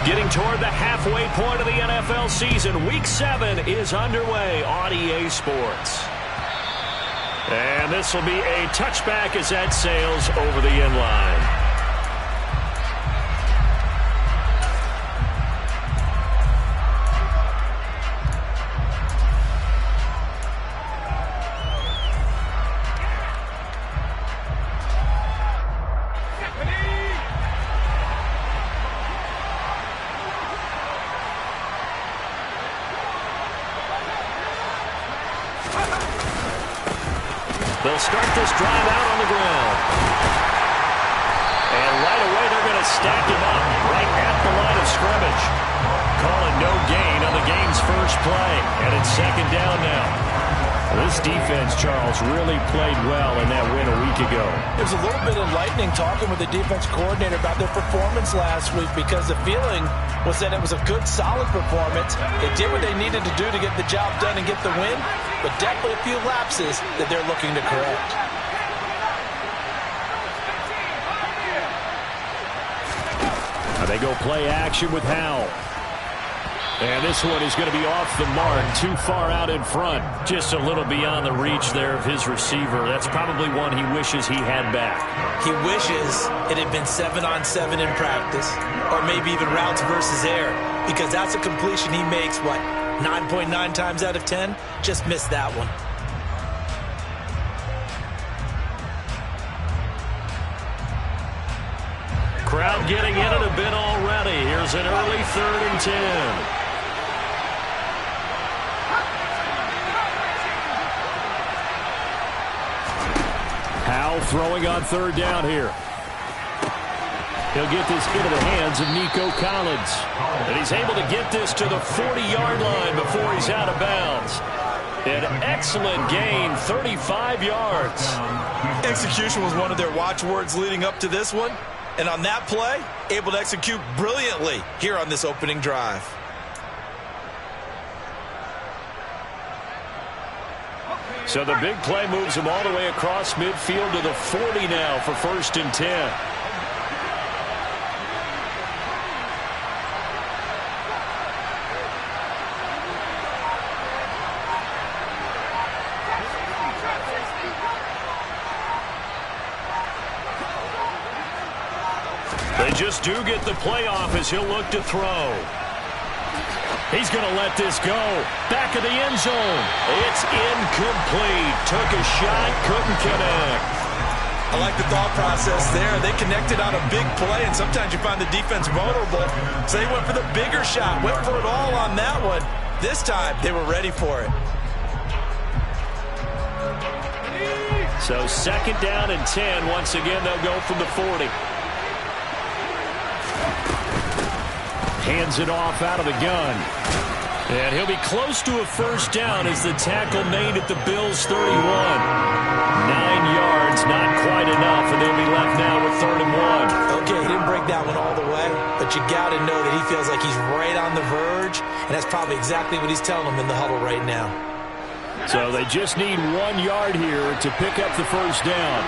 Getting toward the halfway point of the NFL season, Week 7 is underway on EA Sports. And this will be a touchback as that sails over the end line. They'll start this drive out on the ground. And right away they're going to stack him up right at the line of scrimmage. Calling no gain on the game's first play. And it's second down now. This defense, Charles, really played well in that win a week ago. It was a little bit enlightening talking with the defense coordinator about their performance last week because the feeling was that it was a good, solid performance. They did what they needed to do to get the job done and get the win, but definitely a few lapses that they're looking to correct. Now they go play action with Howell. And this one is going to be off the mark, too far out in front. Just a little beyond the reach there of his receiver. That's probably one he wishes he had back. He wishes it had been 7-on-7 in practice, or maybe even routes versus air, because that's a completion he makes, 9.9 times out of 10? Just missed that one. Crowd getting in it a bit already. Here's an early 3rd and 10. Howell throwing on 3rd down here. He'll get this into the hands of Nico Collins. And he's able to get this to the 40-yard line before he's out of bounds. An excellent gain, 35 yards. Execution was one of their watchwords leading up to this one. And on that play, able to execute brilliantly here on this opening drive. So the big play moves him all the way across midfield to the 40 now for 1st and 10. They just do get the play off as he'll look to throw. He's going to let this go. Back of the end zone. It's incomplete. Took a shot, couldn't connect. I like the thought process there. They connected on a big play, and sometimes you find the defense vulnerable. So they went for the bigger shot, went for it all on that one. This time, they were ready for it. So 2nd down and 10. Once again, they'll go from the 40. Hands it off out of the gun. And he'll be close to a 1st down as the tackle made at the Bills' 31. 9 yards, not quite enough, and they'll be left now with 3rd and 1. Okay, he didn't break that one all the way, but you got to know that he feels like he's right on the verge, and that's probably exactly what he's telling them in the huddle right now. So they just need 1 yard here to pick up the 1st down.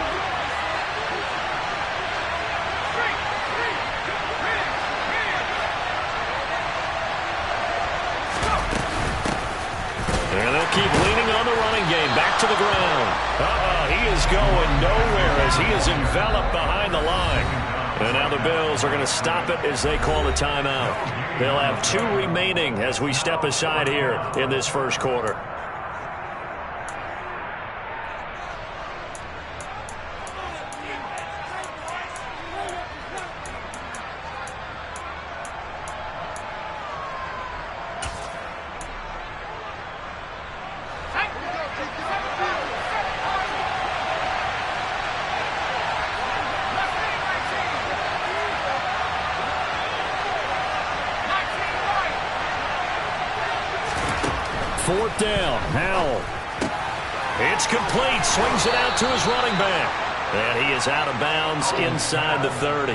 And they'll keep leaning on the running game. Back to the ground. He is going nowhere as he is enveloped behind the line. And now the Bills are going to stop it as they call a timeout. They'll have 2 remaining as we step aside here in this 1st quarter. Fourth down, Howell. It's complete. Swings it out to his running back. And he is out of bounds inside the 30.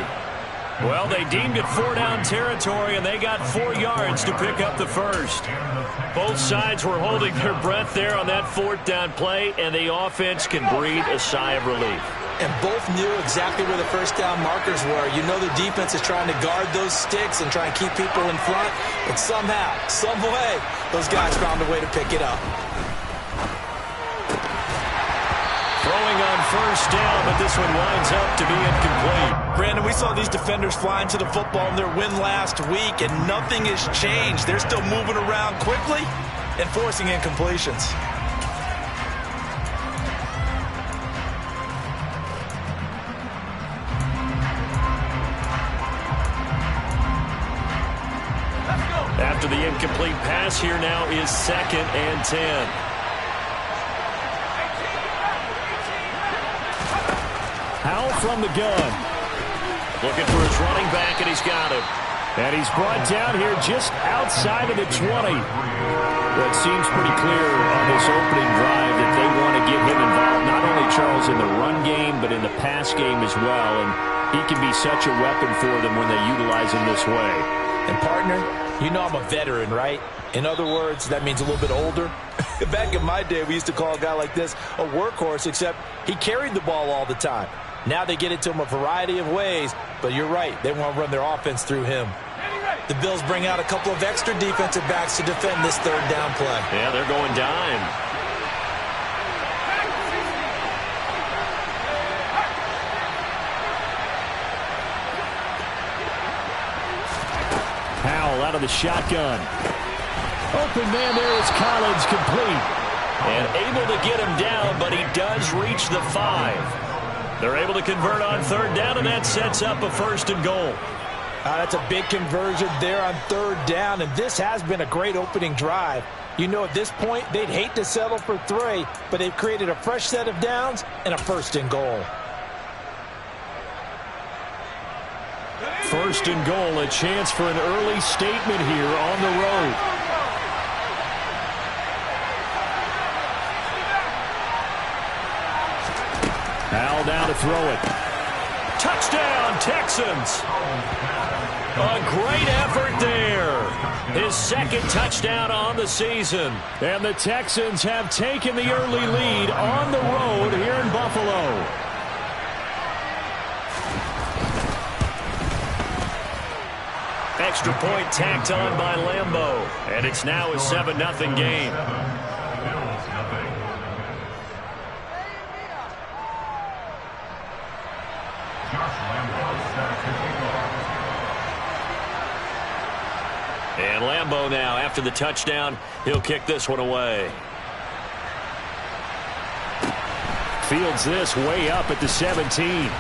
Well, they deemed it 4-down territory, and they got 4 yards to pick up the 1st. Both sides were holding their breath there on that 4th down play, and the offense can breathe a sigh of relief. And both knew exactly where the first down markers were. You know the defense is trying to guard those sticks and try and keep people in front. But somehow, some way, those guys found a way to pick it up. Throwing on first down, but this one winds up to be incomplete. Brandon, we saw these defenders flying to the football in their win last week, and nothing has changed. They're still moving around quickly and forcing incompletions. After the incomplete pass, here now is 2nd and 10. Howell from the gun. Looking for his running back, and he's got him. And he's brought down here just outside of the 20. Well, it seems pretty clear on this opening drive that they want to get him involved, not only, Charles, in the run game, but in the pass game as well. And he can be such a weapon for them when they utilize him this way. And, partner, you know I'm a veteran, right? In other words, that means a little bit older. Back in my day, we used to call a guy like this a workhorse, except he carried the ball all the time. Now they get it to him a variety of ways, but you're right. They want to run their offense through him. The Bills bring out a couple of extra defensive backs to defend this third down play. Yeah, they're going dime. Howell out of the shotgun. Open man there is Collins, complete. And able to get him down, but he does reach the 5. They're able to convert on third down, and that sets up a 1st and goal. That's a big conversion there on third down, and this has been a great opening drive. You know, at this point, they'd hate to settle for 3, but they've created a fresh set of downs and a 1st and goal. 1st and goal, a chance for an early statement here on the road. Howell down to throw it. Touchdown, Texans. A great effort there. His 2nd touchdown on the season. And the Texans have taken the early lead on the road here in Buffalo. Extra point tacked on by Lambeau. And it's now a 7-0 game. And Lambeau now, after the touchdown, he'll kick this one away. Fields this way up at the 17.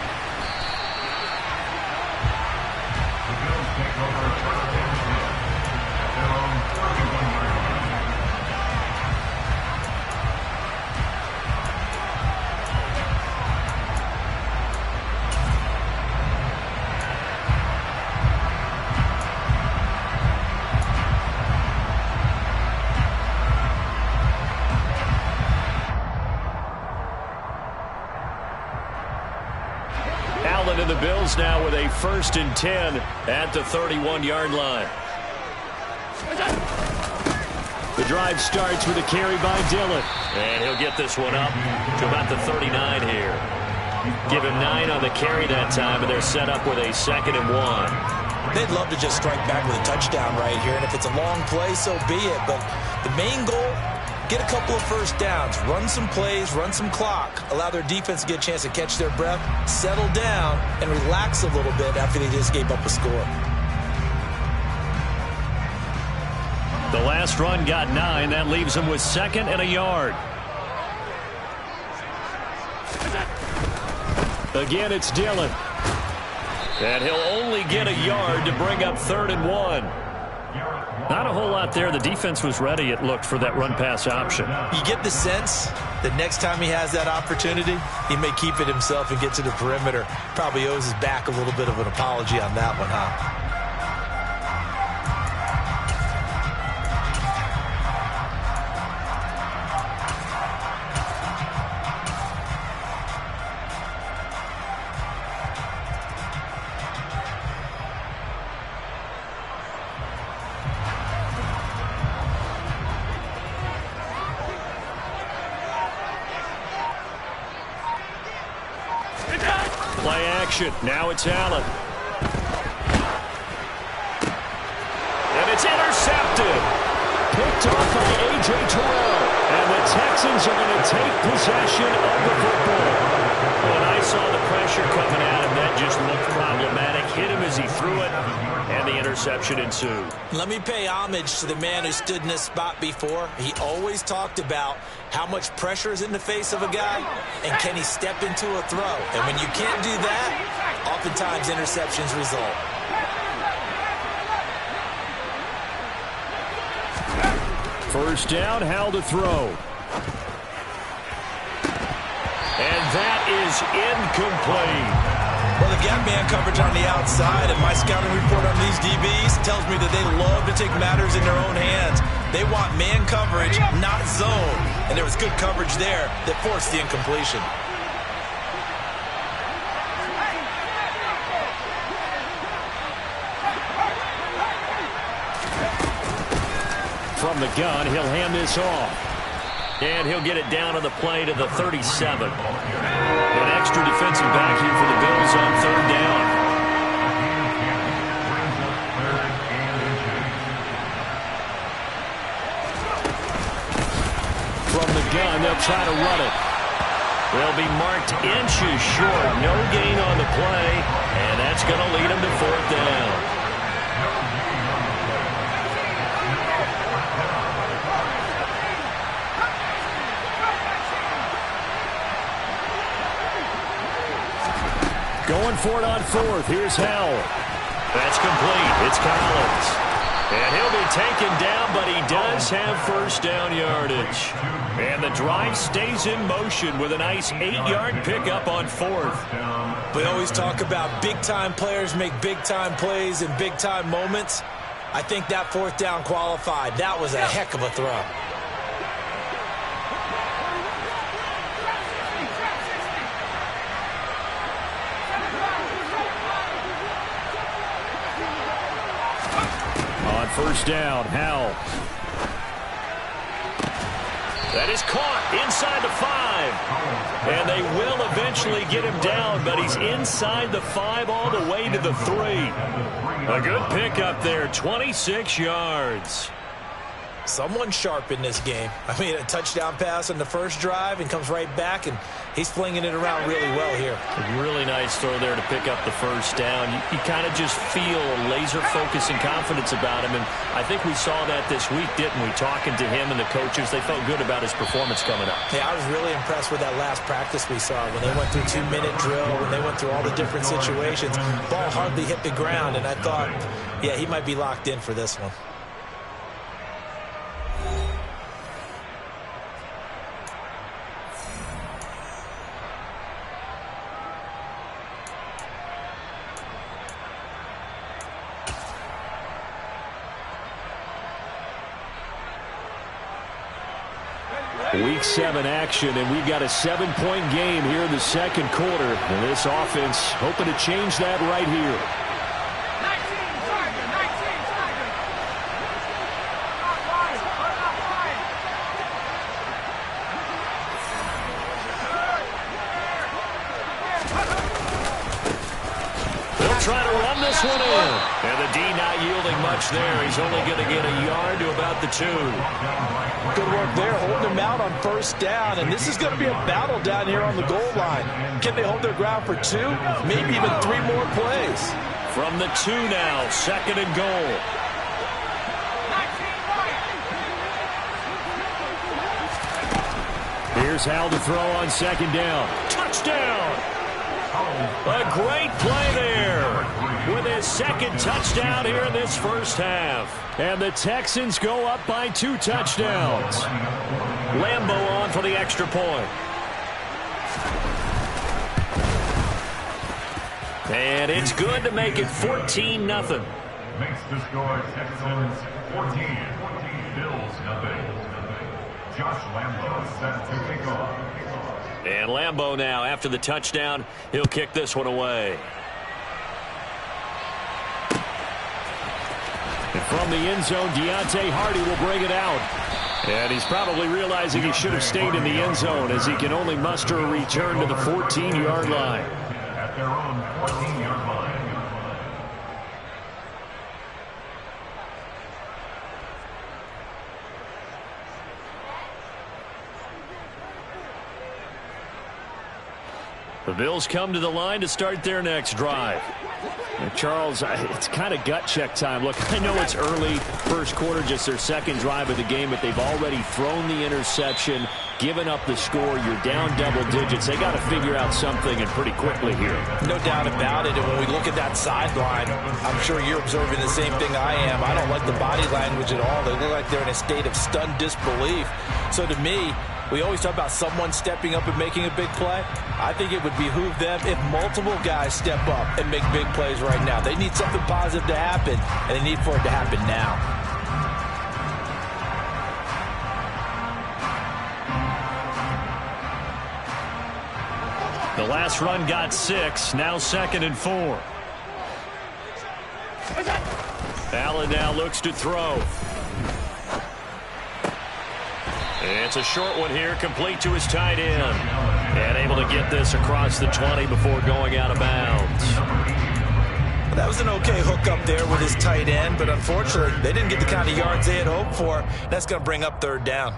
And the Bills now with a 1st and 10 at the 31-yard line. The drive starts with a carry by Dillon. And he'll get this one up to about the 39 here. Give him 9 on the carry that time, and they're set up with a 2nd and 1. They'd love to just strike back with a touchdown right here, and if it's a long play, so be it. But the main goal, get a couple of first downs, run some plays, run some clock, allow their defense to get a chance to catch their breath, settle down, and relax a little bit after they just gave up a score. The last run got 9. That leaves him with 2nd and a yard. Again, it's Dillon. And he'll only get a yard to bring up 3rd and 1. Not a whole lot there. The defense was ready, it looked, for that run-pass option. You get the sense that next time he has that opportunity, he may keep it himself and get to the perimeter. Probably owes his back a little bit of an apology on that one, huh? possession. Now it's Allen. And it's intercepted. Picked off by A.J. Terrell. And the Texans are going to take possession of the football. When I saw the pressure coming at him, that just looked problematic. Hit him as he threw it, and the interception ensued. Let me pay homage to the man who stood in this spot before. He always talked about how much pressure is in the face of a guy, and can he step into a throw. And when you can't do that, oftentimes interceptions result. First down, Howell to throw. And that is incomplete. Well, the gap man coverage on the outside, and my scouting report on these DBs tells me that they love to take matters in their own hands. They want man coverage, not zone. And there was good coverage there that forced the incompletion. From the gun, he'll hand this off. And he'll get it down on the play to the 37. An extra defensive back here for the Bills on third down. From the gun, they'll try to run it. They'll be marked inches short. No gain on the play. And that's going to lead them to fourth down. Going for it on fourth. Here's Howell. That's complete. It's Collins. And he'll be taken down, but he does have first down yardage. And the drive stays in motion with a nice 8-yard pickup on fourth. We always talk about big-time players make big-time plays in big-time moments. I think that fourth down qualified. That was a heck of a throw. First down, Howell. That is caught inside the 5. And they will eventually get him down, but he's inside the 5 all the way to the 3. A good pickup there, 26 yards. Someone sharp in this game. I mean, a touchdown pass on the first drive and comes right back, and he's flinging it around really well here. A really nice throw there to pick up the first down. You kind of just feel a laser focus and confidence about him, and I think we saw that this week, didn't we? Talking to him and the coaches, they felt good about his performance coming up. Yeah, I was really impressed with that last practice we saw when they went through 2-minute drill, when they went through all the different situations. Ball hardly hit the ground, and I thought, yeah, he might be locked in for this one. Week 7 action, and we've got a 7-point game here in the second quarter. And this offense hoping to change that right here. They'll try to run this one in. And the D not yielding much there. He's only going to get a yard to about the 2. Good work there, holding them out on first down, and this is going to be a battle down here on the goal line. Can they hold their ground for 2, maybe even 3 more plays? From the 2 now, second and goal. Here's Howell to throw on second down. Touchdown! A great play there with his second touchdown here in this first half. And the Texans go up by 2 touchdowns. Lambeau on for the extra point. And it's good to make it 14-0. Makes the score Texans 14, Bills nothing. Josh Lambeau set to kick off. And Lambeau now, after the touchdown, he'll kick this one away. And from the end zone, Deontay Hardy will bring it out. And he's probably realizing he should have stayed in the end zone as he can only muster a return to the 14-yard line. their own 14-yard line. The Bills come to the line to start their next drive. And Charles, it's kind of gut check time. Look, I know it's early, first quarter, just their second drive of the game, but they've already thrown the interception, given up the score. You're down double digits. They got to figure out something, and pretty quickly here. No doubt about it. And when we look at that sideline, I'm sure you're observing the same thing I am. I don't like the body language at all. They look like they're in a state of stunned disbelief. So to me, we always talk about someone stepping up and making a big play. I think it would behoove them if multiple guys step up and make big plays right now. They need something positive to happen, and they need for it to happen now. The last run got 6, now 2nd and 4. Allen now looks to throw. It's a short one here, complete to his tight end. And able to get this across the 20 before going out of bounds. That was an okay hook up there with his tight end, but unfortunately, they didn't get the kind of yards they had hoped for. That's going to bring up 3rd down.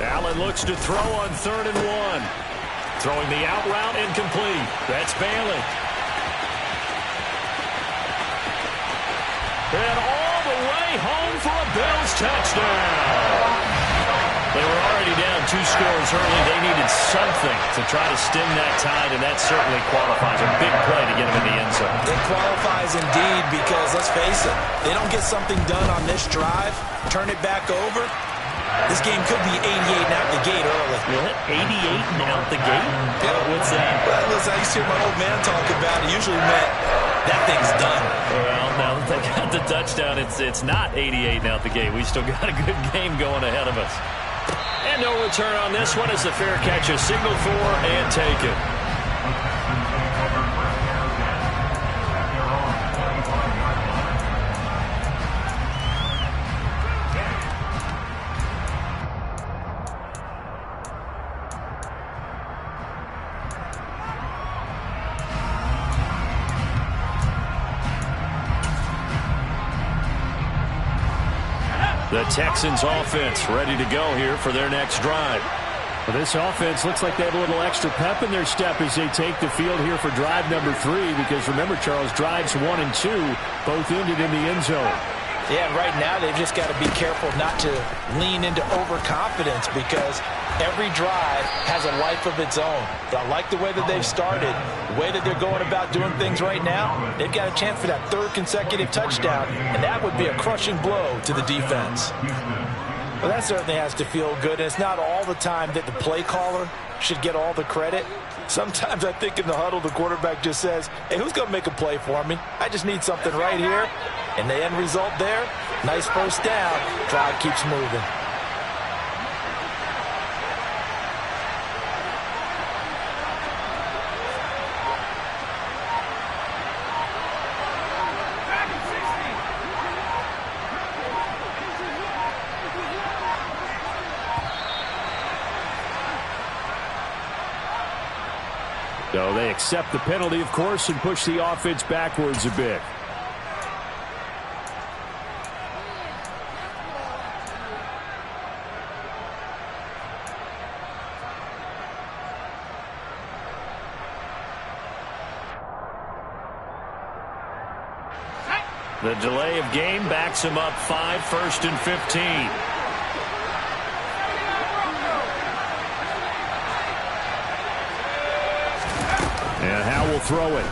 Allen looks to throw on 3rd and 1. Throwing the out route incomplete. That's Bailey. And all the way home for a Bills touchdown. They were already down 2 scores early. They needed something to try to stem that tide, and that certainly qualifies. A big play to get them in the end zone. It qualifies indeed because, let's face it, they don't get something done on this drive, turn it back over, this game could be 88 and out the gate early. What? 88 and out the gate? Yeah. What's that? Well, listen, I used to hear my old man talk about it. Usually meant that thing's done. Well, now that they got the touchdown, it's not 88 and out the gate. We still got a good game going ahead of us. And no return on this one as the fair catch is signaled for and taken. The Texans offense ready to go here for their next drive. Well, this offense looks like they have a little extra pep in their step as they take the field here for drive number 3, because remember, Charles, drives 1 and 2 both ended in the end zone. Yeah, right now they've just got to be careful not to lean into overconfidence because every drive has a life of its own. But I like the way that they've started, the way that they're going about doing things right now. They've got a chance for that 3rd consecutive touchdown, and that would be a crushing blow to the defense. Well, that certainly has to feel good, and it's not all the time that the play caller should get all the credit. Sometimes I think in the huddle, the quarterback just says, hey, who's going to make a play for me? I just need something right here. And the end result there, nice first down. Drive keeps moving. So they accept the penalty, of course, and push the offense backwards a bit. The delay of game backs him up 5, 1st and 15. And Howe will throw it.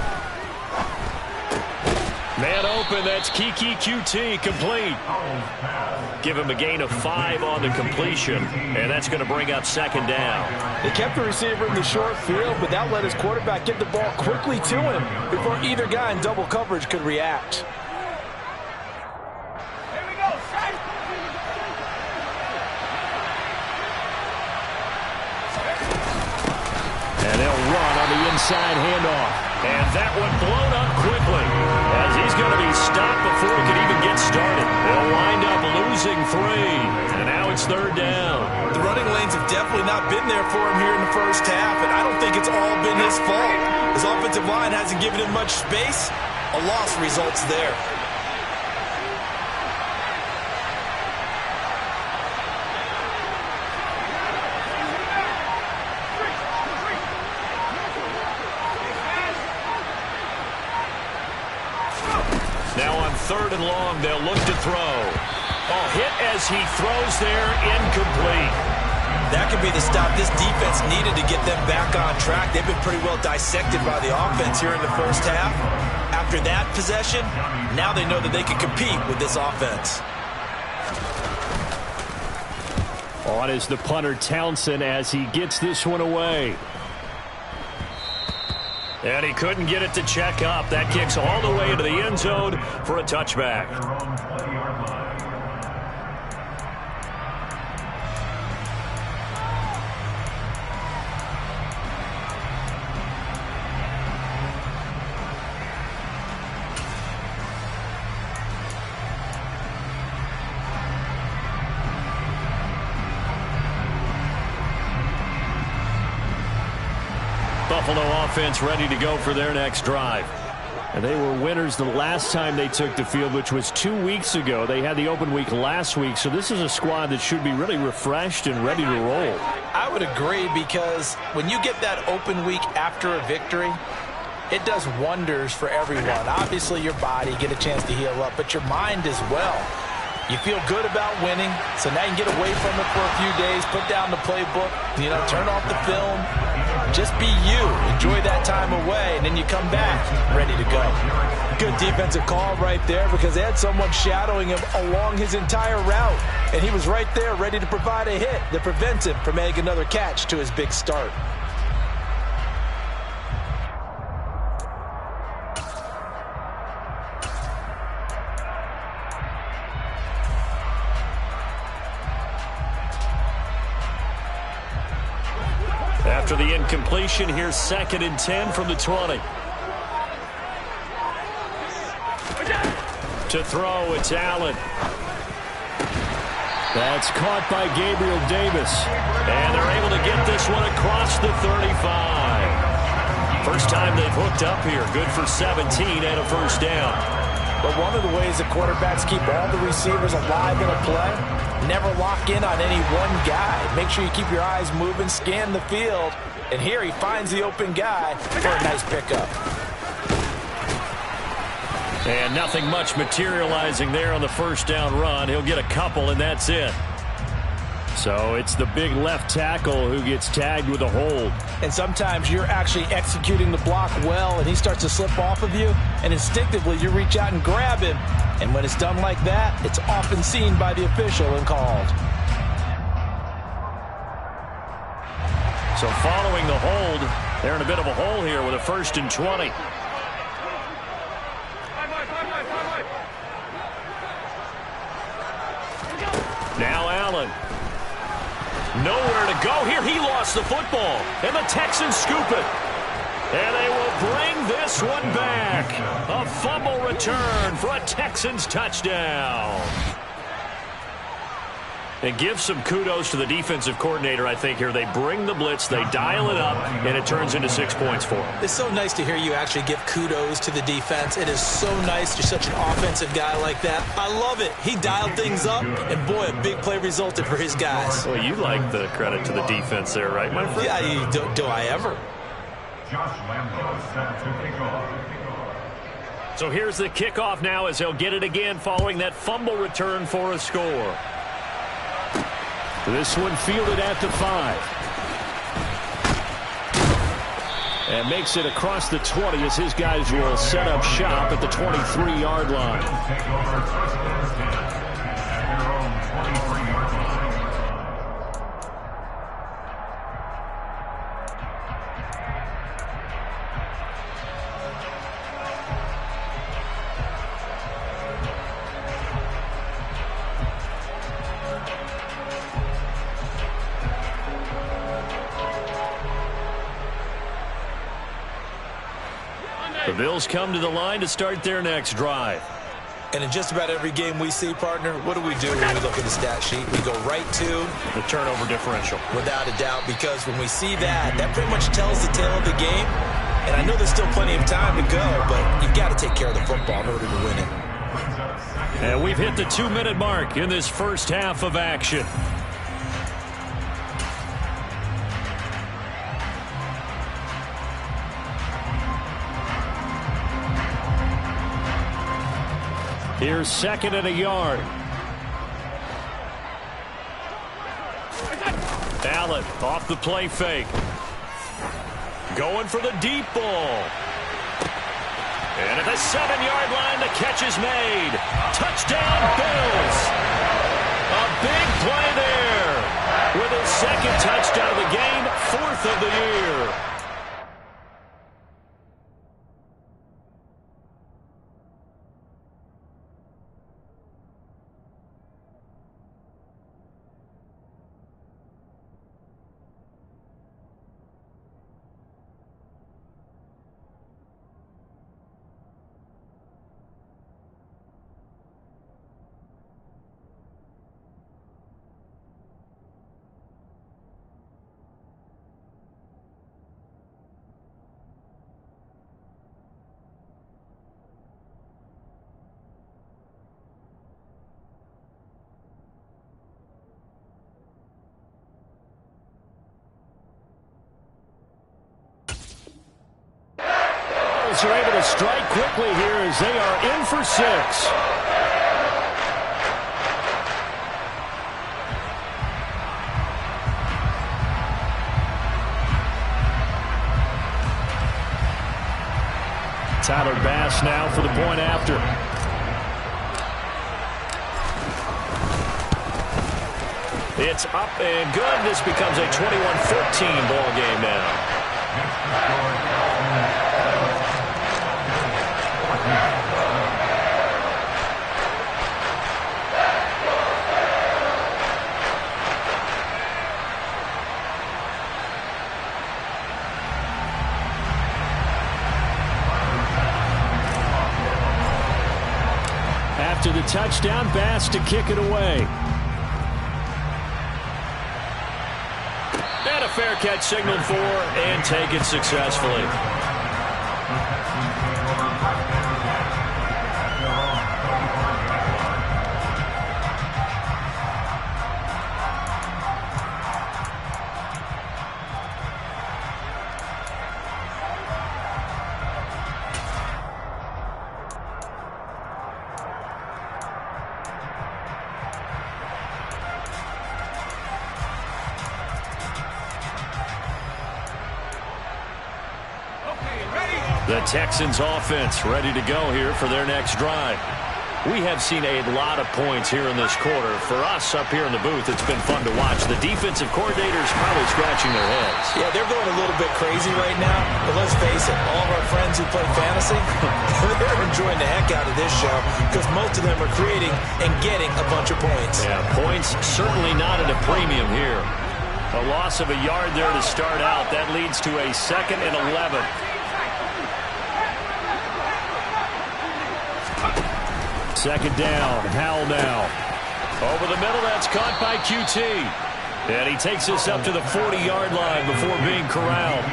Man open, that's Keke QT, complete. Give him a gain of 5 on the completion, and that's going to bring up 2nd down. They kept the receiver in the short field, but that let his quarterback get the ball quickly to him before either guy in double coverage could react. And they'll run on the inside handoff. And that one blown up quickly as he's going to be stopped before it can even get started. They'll wind up losing 3. And now it's 3rd down. The running lanes have definitely not been there for him here in the first half, and I don't think it's all been his fault. His offensive line hasn't given him much space. A loss results there. Now on 3rd and long, they'll look to throw. Hit as he throws there, incomplete. That could be the stop this defense needed to get them back on track. They've been pretty well dissected by the offense here in the first half. After that possession, now they know that they can compete with this offense. On is the punter Townsend as he gets this one away. And he couldn't get it to check up. That kicks all the way into the end zone for a touchback. Buffalo offense ready to go for their next drive. And they were winners the last time they took the field, which was 2 weeks ago. They had the open week last week, so this is a squad that should be really refreshed and ready to roll. I would agree, because when you get that open week after a victory, it does wonders for everyone. Obviously, your body, get a chance to heal up, but your mind as well. You feel good about winning, so now you can get away from it for a few days, put down the playbook, turn off the film. Just be you. Enjoy that time away, and then you come back ready to go. Good defensive call right there, because they had someone shadowing him along his entire route, and he was right there ready to provide a hit that prevents him from making another catch to his big start. After the incompletion, here's 2nd and 10 from the 20. To throw, it's Allen. That's caught by Gabriel Davis. And they're able to get this one across the 35. First time they've hooked up here. Good for 17 and a first down. But one of the ways that quarterbacks keep all the receivers alive in a play, never lock in on any one guy. Make sure you keep your eyes moving, scan the field. And here he finds the open guy for a nice pickup. And nothing much materializing there on the first down run. He'll get a couple, and that's it. So it's the big left tackle who gets tagged with a hold. And sometimes you're actually executing the block well, and he starts to slip off of you, and instinctively you reach out and grab him. And when it's done like that, it's often seen by the official and called. So following the hold, they're in a bit of a hole here with a 1st and 20. Now Allen. Nowhere to go here. He lost the football. And the Texans scoop it. And they will bring this one back. A fumble return for a Texans touchdown. And give some kudos to the defensive coordinator, I think, here. They bring the blitz, they dial it up, and it turns into 6 points for them. It's so nice to hear you actually give kudos to the defense. It is so nice. You're such an offensive guy like that. I love it. He dialed things up, and boy, a big play resulted for his guys. Well, you like the credit to the defense there, right, my friend? Yeah, do I ever? Josh Lambo set to kick off. So here's the kickoff now as they'll get it again following that fumble return for a score. This one fielded at the 5. And makes it across the 20 as his guys will set up shop at the 23-yard line. Take over first and 10 at their own 23-yard line. The Bills come to the line to start their next drive. And in just about every game we see, partner, what do we do when we look at the stat sheet? We go right to the turnover differential. Without a doubt, because when we see that, that pretty much tells the tale of the game. And I know there's still plenty of time to go, but you've got to take care of the football in order to win it. And we've hit the 2-minute mark in this first half of action. Here's second and a yard. Allen off the play fake. Going for the deep ball. And at the 7-yard line, the catch is made. Touchdown, Bills. A big play there. With his second touchdown of the game, 4th of the year. Are able to strike quickly here as they are in for 6. Tyler Bass now for the point after. It's up and good. This becomes a 21-14 ball game now. After the touchdown, Bass to kick it away. And a fair catch signaled for and taken successfully. The Texans offense ready to go here for their next drive. We have seen a lot of points here in this quarter. For us up here in the booth, it's been fun to watch. The defensive coordinators probably scratching their heads. Yeah, they're going a little bit crazy right now. But let's face it, all of our friends who play fantasy, they're enjoying the heck out of this show because most of them are creating and getting a bunch of points. Yeah, points certainly not at a premium here. A loss of a yard there to start out. That leads to a 2nd and 11. Second down, Howell now. Over the middle, that's caught by QT. And he takes this up to the 40-yard line before being corralled.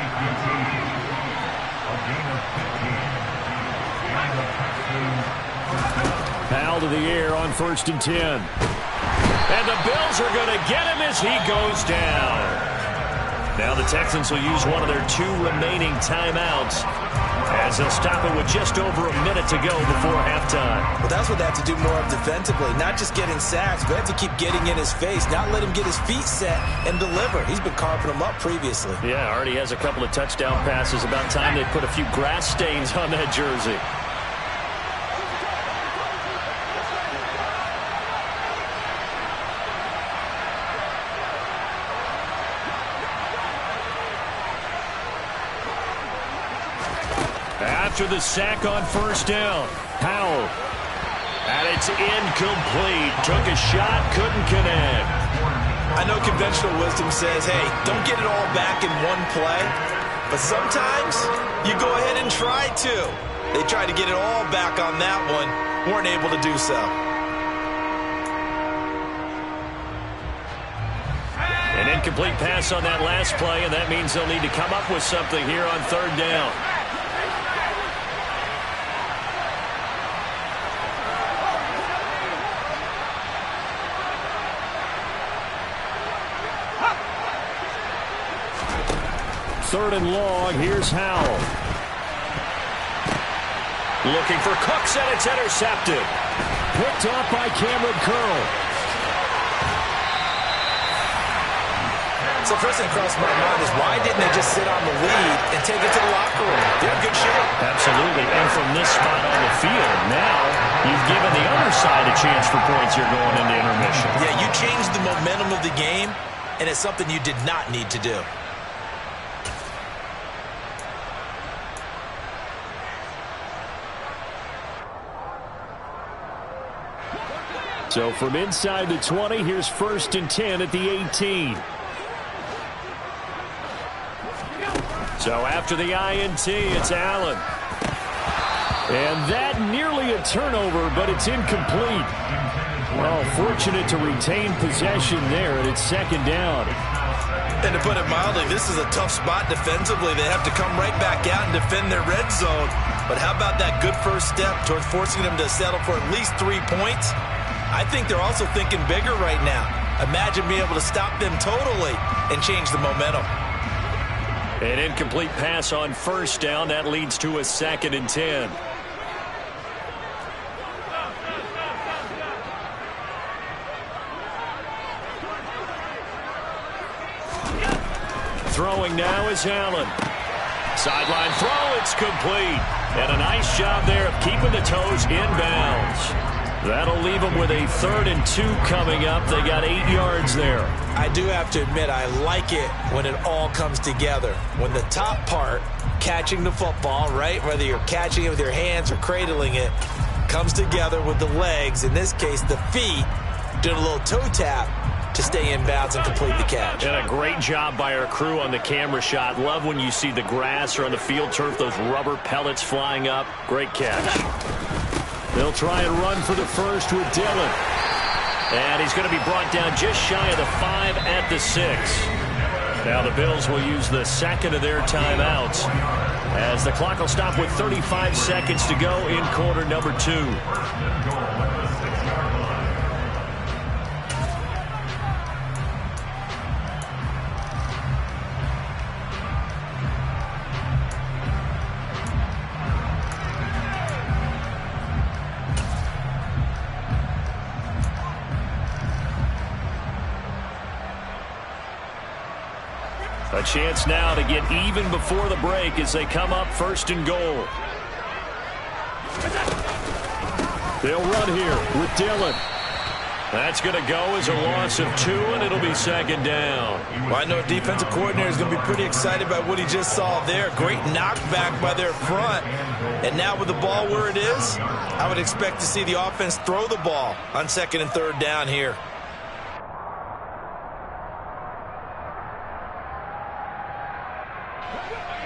Howell to the air on 1st and 10. And the Bills are going to get him as he goes down. Now the Texans will use one of their 2 remaining timeouts as they'll stop it with just over a minute to go before halftime. Well, that's what they have to do more of defensively. Not just getting sacks, but have to keep getting in his face. Not let him get his feet set and deliver. He's been carving them up previously. Yeah, already has a couple of touchdown passes. About time they put a few grass stains on that jersey. After the sack on 1st down, Howell. And it's incomplete. Took a shot, couldn't connect. I know conventional wisdom says, hey, don't get it all back in one play. But sometimes you go ahead and try to. They tried to get it all back on that one. Weren't able to do so. An incomplete pass on that last play, and that means they'll need to come up with something here on third down. Third and long, here's Howell. Looking for Cooks, and it's intercepted. Picked off by Cameron Curl. So first thing crossed my mind is why didn't they just sit on the lead and take it to the locker room? They're in good shape. Absolutely, and from this spot on the field, now you've given the other side a chance for points here going into intermission. Yeah, you changed the momentum of the game, and it's something you did not need to do. So from inside the 20, here's 1st and 10 at the 18. So after the INT, it's Allen. And that nearly a turnover, but it's incomplete. Well, fortunate to retain possession there, and it's 2nd down. And to put it mildly, this is a tough spot defensively. They have to come right back out and defend their red zone. But how about that good first step towards forcing them to settle for at least 3 points? I think they're also thinking bigger right now. Imagine being able to stop them totally and change the momentum. An incomplete pass on 1st down. That leads to a 2nd and 10. Throwing now is Allen. Sideline throw, it's complete. And a nice job there of keeping the toes inbounds. That'll leave them with a 3rd and 2 coming up. They got 8 yards there. I do have to admit, I like it when it all comes together. When the top part, catching the football, right, whether you're catching it with your hands or cradling it, comes together with the legs, in this case the feet, doing a little toe tap to stay in bounds and complete the catch. And a great job by our crew on the camera shot. Love when you see the grass or on the field turf, those rubber pellets flying up. Great catch. They'll try and run for the first with Dillon. And he's going to be brought down just shy of the 5 at the 6. Now the Bills will use the 2nd of their timeouts as the clock will stop with 35 seconds to go in quarter number 2. A chance now to get even before the break as they come up 1st and goal. They'll run here with Dillon. That's going to go as a loss of 2, and it'll be 2nd down. Well, I know a defensive coordinator is going to be pretty excited by what he just saw there. Great knockback by their front. And now with the ball where it is, I would expect to see the offense throw the ball on 2nd and 3rd down here.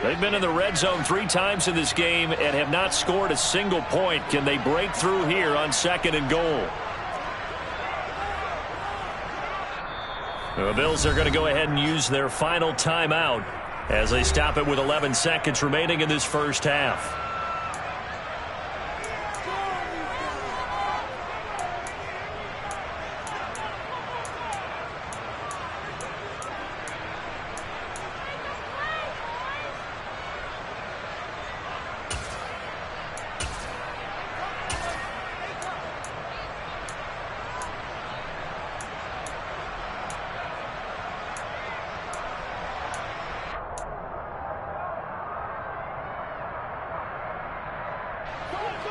They've been in the red zone 3 times in this game and have not scored a single point. Can they break through here on 2nd and goal? The Bills are going to go ahead and use their final timeout as they stop it with 11 seconds remaining in this first half.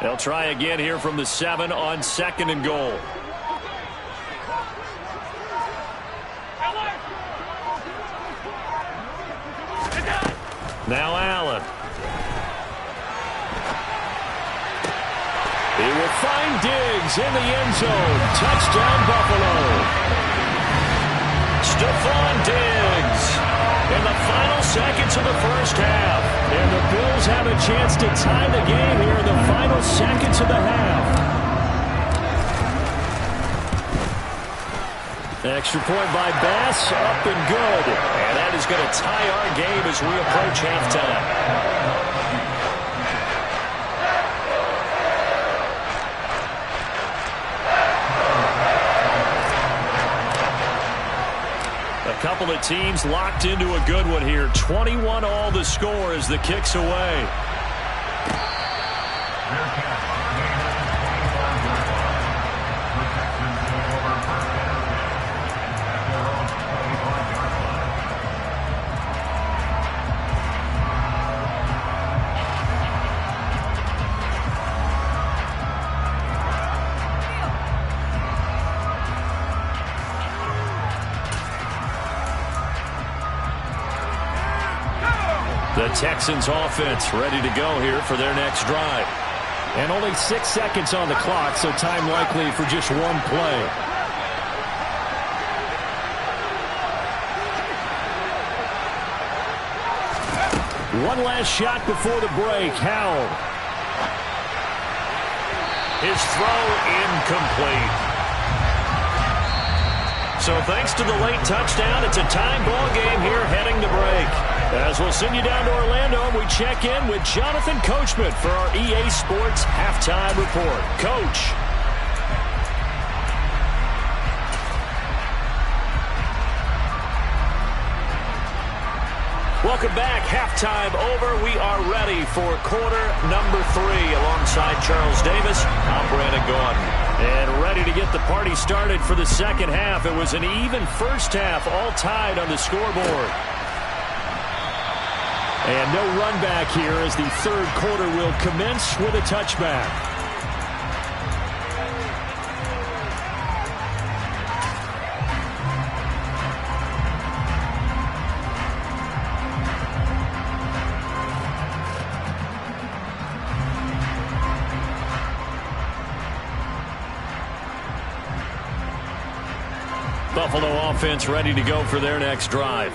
They'll try again here from the 7 on 2nd and goal. Now Allen. He will find Diggs in the end zone. Touchdown, Buffalo. Stephon Diggs. in the final seconds of the first half. And the Bills have a chance to tie the game here in the final seconds of the half. Extra point by Bass, up and good. And that is going to tie our game as we approach halftime. A couple of teams locked into a good one here. 21 all the score as the kick's away. The Texans offense ready to go here for their next drive. And only 6 seconds on the clock, so time likely for just one play. One last shot before the break. Howell. His throw incomplete. So thanks to the late touchdown, it's a time ball game here heading to break. As we'll send you down to Orlando, and we check in with Jonathan Coachman for our EA Sports Halftime Report. Coach. Welcome back. Halftime over. We are ready for quarter number 3. Alongside Charles Davis, I'm Brandon Gaudin. And ready to get the party started for the second half. It was an even first half, all tied on the scoreboard. And no run back here as the third quarter will commence with a touchback. Buffalo offense ready to go for their next drive.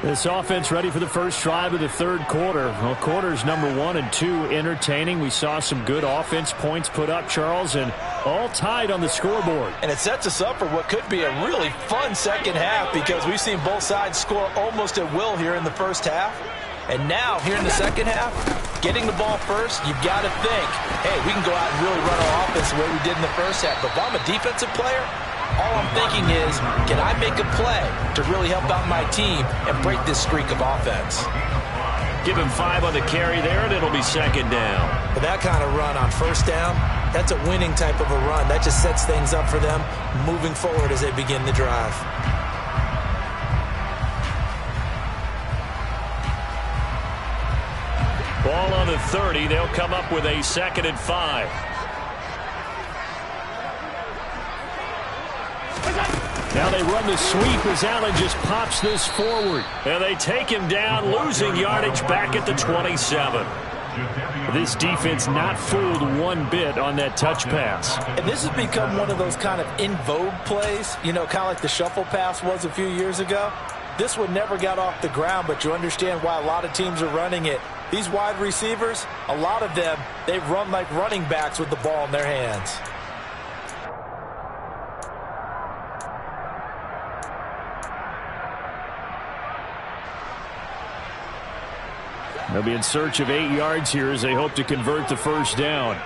This offense ready for the first drive of the third quarter. Well, quarters number 1 and 2 entertaining. We saw some good offense points put up, Charles, and all tied on the scoreboard. And it sets us up for what could be a really fun second half because we've seen both sides score almost at will here in the first half. And now, here in the second half, getting the ball first, you've got to think, hey, we can go out and really run our offense the way we did in the first half. But if I'm a defensive player, all I'm thinking is, can I make a play to really help out my team and break this streak of offense? Give him 5 on the carry there, and it'll be second down. But that kind of run on first down, that's a winning type of a run. That just sets things up for them moving forward as they begin the drive. Ball on the 30. They'll come up with a 2nd and 5. Now they run the sweep as Allen just pops this forward. And they take him down, losing yardage back at the 27. This defense not fooled one bit on that touch pass. And this has become one of those kind of in vogue plays, you know, kind of like the shuffle pass was a few years ago. This one never got off the ground, but you understand why a lot of teams are running it. These wide receivers, a lot of them, they run like running backs with the ball in their hands. They'll be in search of 8 yards here as they hope to convert the first down.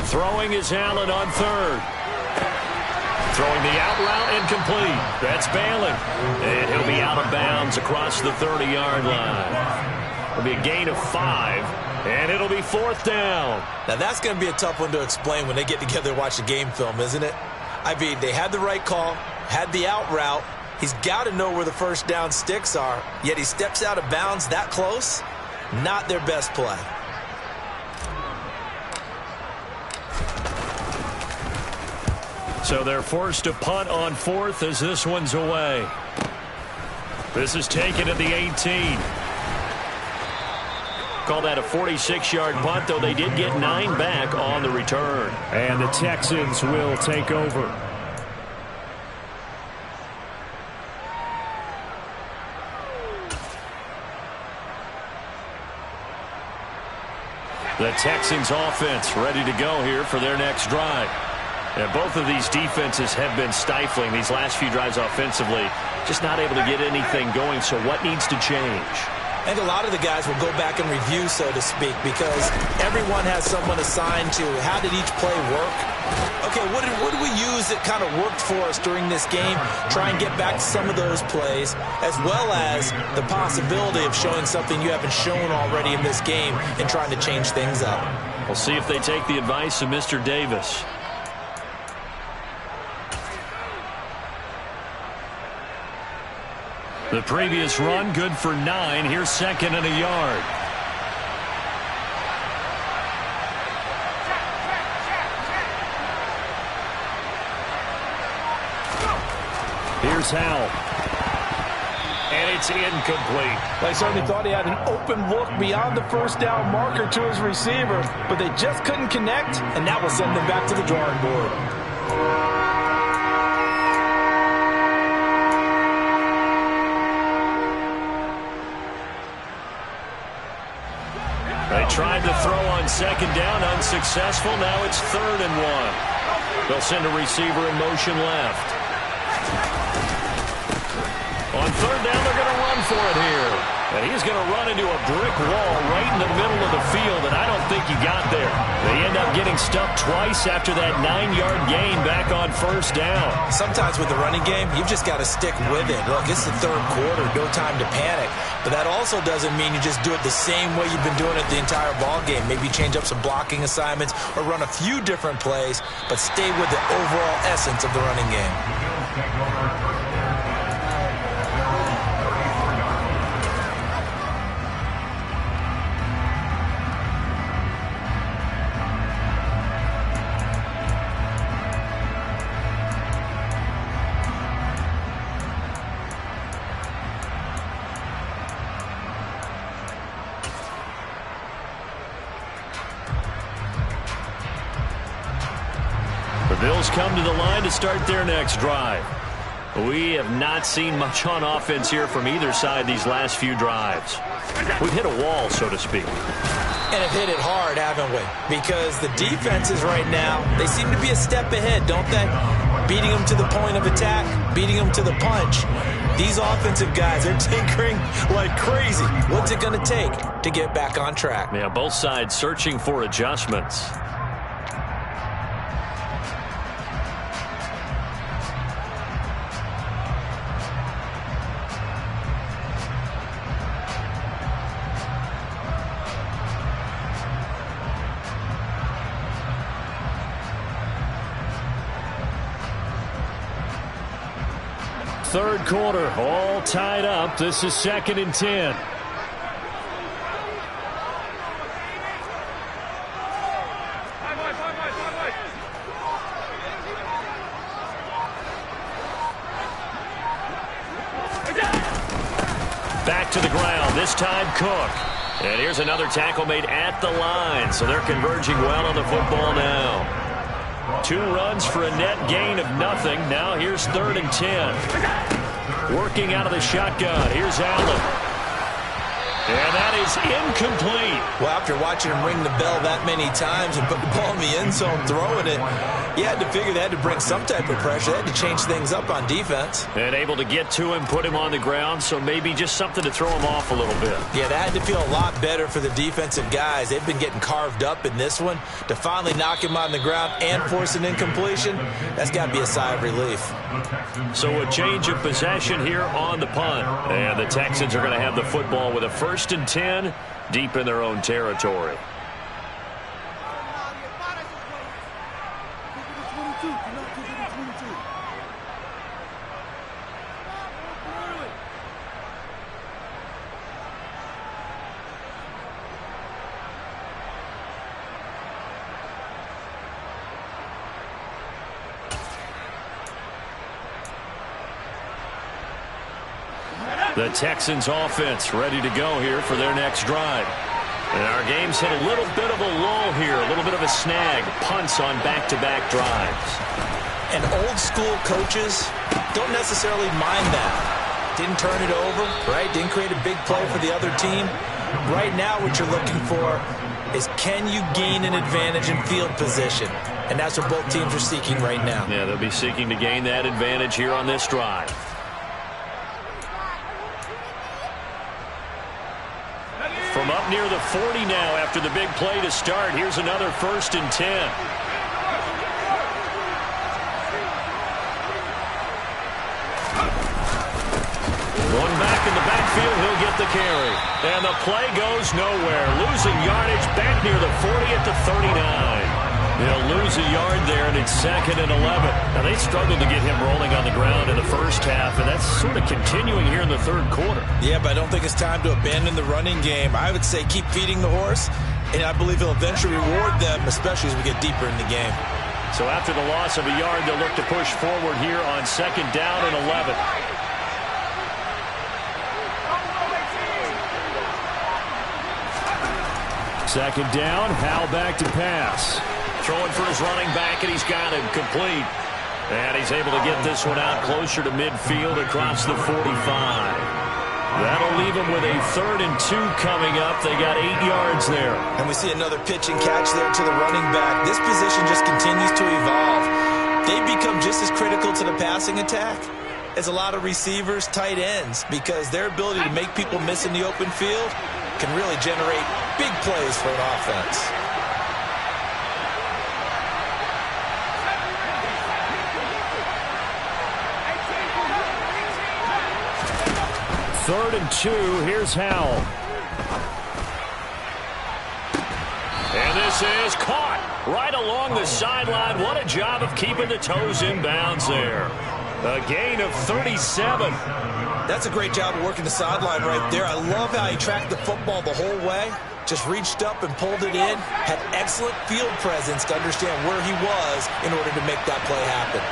Throwing is Allen on 3rd. Throwing the out route incomplete. That's Balin. And he'll be out of bounds across the 30-yard line. It'll be a gain of 5. And it'll be 4th down. Now that's going to be a tough one to explain when they get together and watch the game film, isn't it? I mean, they had the right call, had the out route. He's got to know where the first down sticks are, yet he steps out of bounds that close. Not their best play. So they're forced to punt on 4th as this one's away. This is taken at the 18. Call that a 46-yard punt, though they did get 9 back on the return. And the Texans will take over. The Texans offense ready to go here for their next drive. And both of these defenses have been stifling these last few drives offensively. Just not able to get anything going. So what needs to change? I think a lot of the guys will go back and review, so to speak, because everyone has someone assigned to how did each play work. Okay, what did we use that kind of worked for us during this game? Try and get back to some of those plays, as well as the possibility of showing something you haven't shown already in this game and trying to change things up. We'll see if they take the advice of Mr. Davis. The previous run, good for 9. Here's 2nd and a yard. Here's Howell. And it's incomplete. They certainly thought he had an open look beyond the first down marker to his receiver, but they just couldn't connect, and that will send them back to the drawing board. They tried to throw on 2nd down, unsuccessful. Now it's 3rd and 1. They'll send a receiver in motion left. On 3rd down, they're going to run for it here. And he's going to run into a brick wall right in the middle of the field, and I don't think he got there. They end up getting stuck twice after that 9-yard gain back on 1st down. Sometimes with the running game, you've just got to stick with it. Look, it's the 3rd quarter, no time to panic. But that also doesn't mean you just do it the same way you've been doing it the entire ball game. Maybe change up some blocking assignments or run a few different plays, but stay with the overall essence of the running game. Bills come to the line to start their next drive. We have not seen much on offense here from either side these last few drives. We've hit a wall, so to speak. And have hit it hard, haven't we? Because the defenses right now, they seem to be a step ahead, don't they? Beating them to the point of attack, beating them to the punch. These offensive guys are tinkering like crazy. What's it going to take to get back on track? Yeah, both sides searching for adjustments. Third quarter, all tied up. This is 2nd and 10. Back to the ground, this time Cook. And here's another tackle made at the line, so they're converging well on the football now. 2 runs for a net gain of nothing. Now here's 3rd and 10. Working out of the shotgun. Here's Allen. And that is incomplete. Well, after watching him ring the bell that many times and put the ball in the end zone throwing it, you had to figure they had to bring some type of pressure. They had to change things up on defense. And able to get to him, put him on the ground, so maybe just something to throw him off a little bit. Yeah, that had to feel a lot better for the defensive guys. They've been getting carved up in this one. To finally knock him on the ground and force an incompletion, that's got to be a sigh of relief. So a change of possession here on the punt. And the Texans are going to have the football with a 1st and 10 deep in their own territory. The Texans offense ready to go here for their next drive. And our game's hit a little bit of a lull here, a little bit of a snag. Punts on back-to-back drives. And old-school coaches don't necessarily mind that. Didn't turn it over, right? Didn't create a big play for the other team. Right now what you're looking for is, can you gain an advantage in field position? And that's what both teams are seeking right now. Yeah, they'll be seeking to gain that advantage here on this drive. From up near the 40 now after the big play to start, here's another 1st and 10. Going back in the backfield, he'll get the carry. And the play goes nowhere. Losing yardage back near the 40 at the 39. They'll lose a yard there, and it's 2nd and 11. Now, they struggled to get him rolling on the ground in the first half, and that's sort of continuing here in the third quarter. Yeah, but I don't think it's time to abandon the running game. I would say keep feeding the horse, and I believe he'll eventually reward them, especially as we get deeper in the game. So after the loss of a yard, they'll look to push forward here on 2nd down and 11. Second down, Howell back to pass. Throwing for his running back, and he's got him complete. And he's able to get this one out closer to midfield across the 45. That'll leave him with a 3rd and 2 coming up. They got 8 yards there. And we see another pitch and catch there to the running back. This position just continues to evolve. They become just as critical to the passing attack as a lot of receivers, tight ends, because their ability to make people miss in the open field can really generate big plays for an offense. Third and 2, here's Howell. And this is caught right along the sideline. What a job of keeping the toes in bounds there. A gain of 37. That's a great job of working the sideline right there. I love how he tracked the football the whole way. Just reached up and pulled it in. Had excellent field presence to understand where he was in order to make that play happen.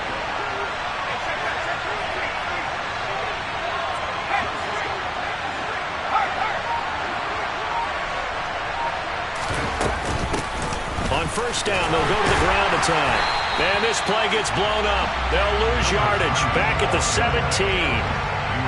On first down, they'll go to the ground attack. And this play gets blown up. They'll lose yardage back at the 17.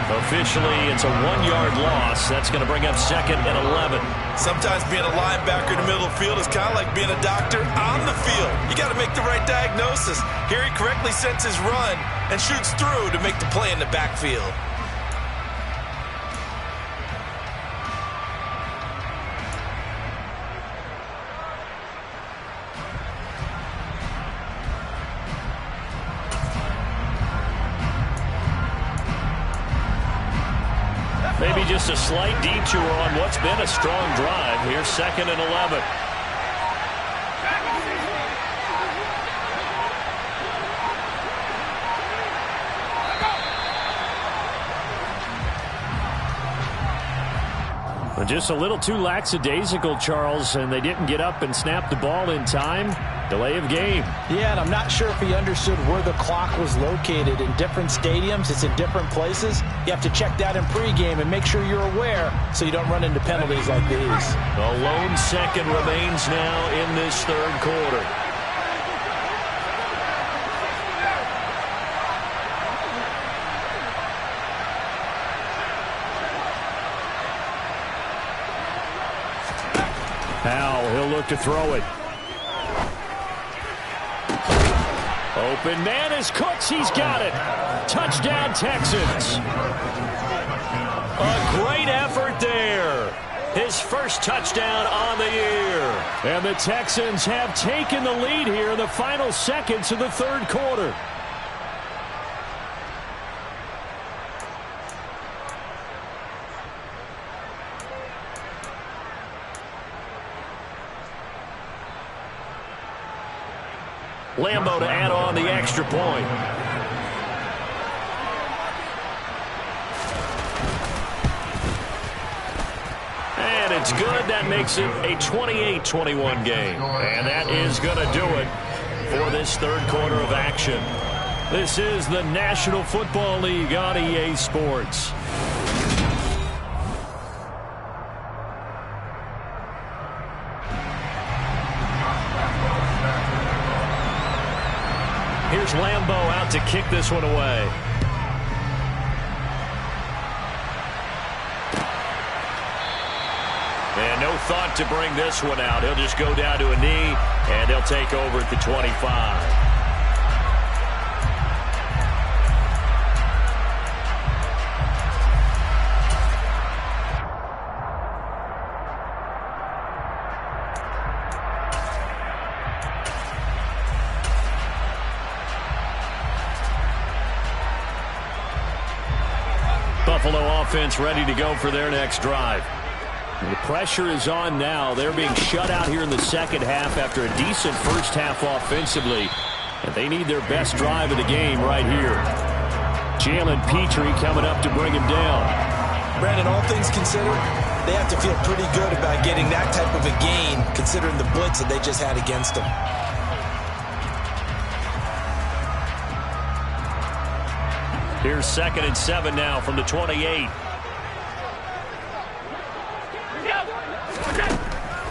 Officially, it's a 1-yard loss. That's going to bring up 2nd and 11. Sometimes being a linebacker in the middle of the field is kind of like being a doctor on the field. You got to make the right diagnosis. Here he correctly sets his run and shoots through to make the play in the backfield. Maybe just a slight detour on what's been a strong drive. Here's 2nd and 11. But just a little too lackadaisical, Charles, and they didn't get up and snap the ball in time. Delay of game. Yeah, and I'm not sure if he understood where the clock was located. In different stadiums, it's in different places. You have to check that in pregame and make sure you're aware so you don't run into penalties like these. A lone second remains now in this third quarter. Howell, he'll look to throw it. Open man is Cooks. He's got it. Touchdown, Texans. A great effort there. His first touchdown on the year. And the Texans have taken the lead here in the final seconds of the third quarter. Lambo to add on the extra point. And it's good. That makes it a 28-21 game. And that is going to do it for this third quarter of action. This is the National Football League on EA Sports. Here's Lambo out to kick this one away. And no thought to bring this one out. He'll just go down to a knee, and they'll take over at the 25. Buffalo offense ready to go for their next drive. The pressure is on now. They're being shut out here in the second half after a decent first half offensively. And they need their best drive of the game right here. Jalen Petrie coming up to bring him down. Brandon, all things considered, they have to feel pretty good about getting that type of a gain considering the blitz that they just had against them. Here's 2nd and 7 now from the 28.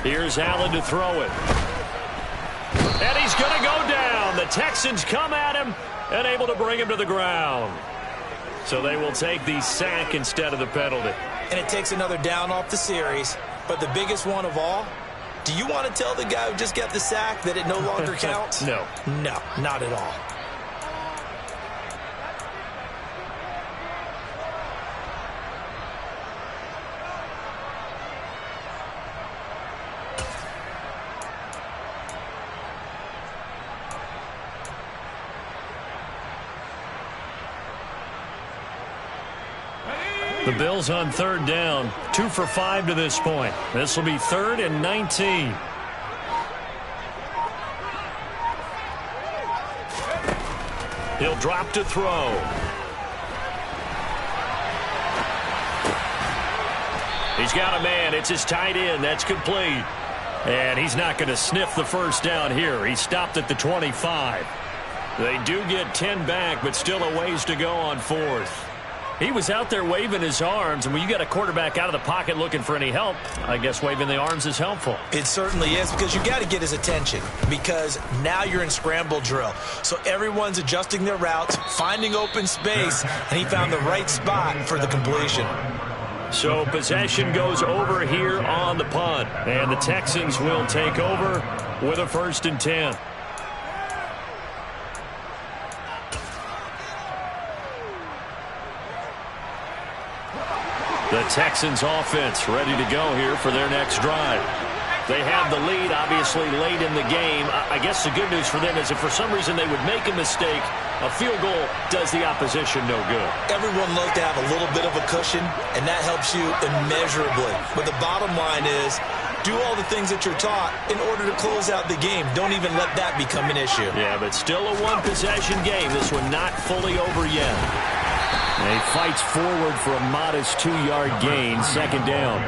Here's Allen to throw it. And he's going to go down. The Texans come at him and able to bring him to the ground. So they will take the sack instead of the penalty. And it takes another down off the series. But the biggest one of all, do you want to tell the guy who just got the sack that it no longer counts? No. No, not at all. The Bills on 3rd down, 2 for 5 to this point. This will be 3rd and 19. He'll drop to throw. He's got a man. It's his tight end. That's complete. And he's not going to sniff the first down here. He stopped at the 25. They do get 10 back, but still a ways to go on 4th. He was out there waving his arms, and when you got a quarterback out of the pocket looking for any help, I guess waving the arms is helpful. It certainly is, because you got to get his attention, because now you're in scramble drill. So everyone's adjusting their routes, finding open space, and he found the right spot for the completion. So possession goes over here on the punt, and the Texans will take over with a 1st and 10. The Texans offense ready to go here for their next drive. They have the lead, obviously, late in the game. I guess the good news for them is if for some reason they would make a mistake, a field goal does the opposition no good. Everyone loves to have a little bit of a cushion, and that helps you immeasurably. But the bottom line is, do all the things that you're taught in order to close out the game. Don't even let that become an issue. Yeah, but still a one-possession game. This one not fully over yet. And he fights forward for a modest 2-yard gain, 2nd down.